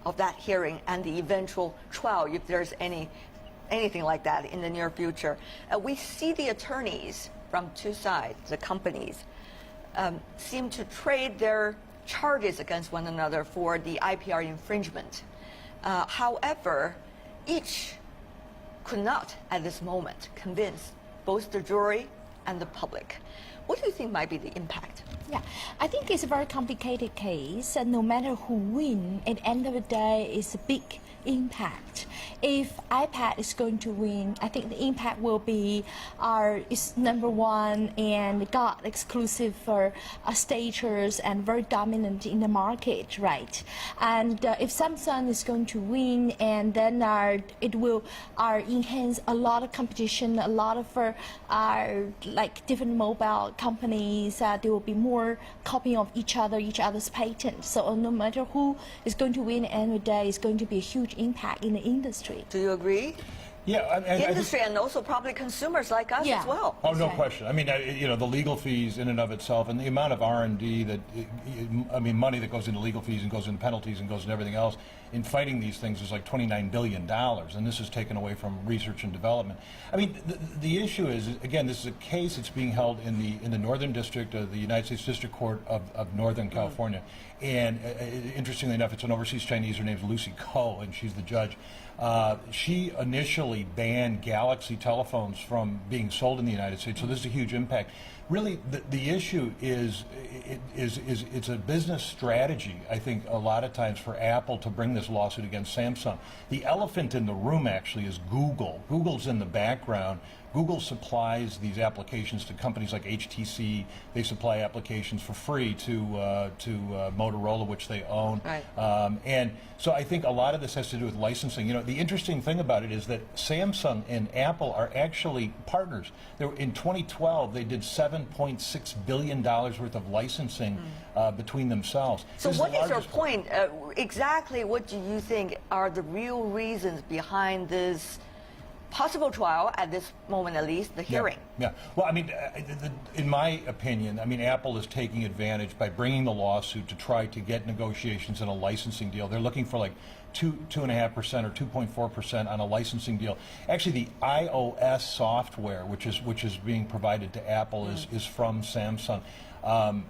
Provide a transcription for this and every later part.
of that hearing and the eventual trial, if there's anything like that in the near future. We see the attorneys from two sides, the companies, seem to trade their charges against one another for the IPR infringement. However, each could not, at this moment, convince both the jury and the public. What do you think might be the impact? Yeah, I think it's a very complicated case, and no matter who wins, at the end of the day, it's a big impact. If iPad is going to win, I think the impact will be is number one and got exclusive for status and very dominant in the market, right? And if Samsung is going to win, and then it will enhance a lot of competition, a lot of like different mobile companies. There will be more copying of each other's patents. So no matter who is going to win at the end of the day, it's going to be a huge impact in the industry. Do you agree? Yeah, industry and also probably consumers like us as well. Oh, no question. I mean, the legal fees in and of itself, and the amount of R&D that, money that goes into legal fees and goes into penalties and goes into everything else in fighting these things is like $29 billion, and this is taken away from research and development. I mean, the issue is, again, this is a case that's being held in the Northern District of the United States District Court of Northern California, and interestingly enough, it's an overseas Chinese. Her name's Lucy Ko, and she's the judge. She initially banned Galaxy telephones from being sold in the United States, so this is a huge impact. Really, the issue is it's a business strategy, I think, a lot of times for Apple to bring this lawsuit against Samsung. The elephant in the room actually is Google. Google's in the background. Google supplies these applications to companies like HTC. They supply applications for free to Motorola, which they own. Right. And so I think a lot of this has to do with licensing. You know, the interesting thing about it is that Samsung and Apple are actually partners. In 2012, they did $7.6 billion worth of licensing between themselves. So what is your point? Exactly what do you think are the real reasons behind this possible trial, at this moment at least, the hearing? Yeah. Well, I mean, in my opinion, I mean, Apple is taking advantage by bringing the lawsuit to try to get negotiations and a licensing deal. They're looking for like 2.5% or 2.4% on a licensing deal. Actually, the iOS software, which is being provided to Apple, is from Samsung.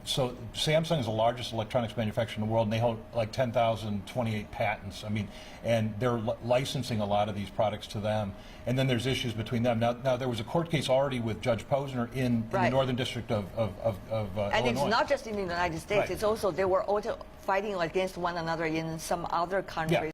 So Samsung is the largest electronics manufacturer in the world, and they hold like 10,028 patents. I mean, and they're licensing a lot of these products to them. And then there's issues between them. Now there was a court case already with Judge Posner in the Northern District of Illinois. And it's not just in the United States. Right. It's also they were also fighting against one another in some other countries. Yeah.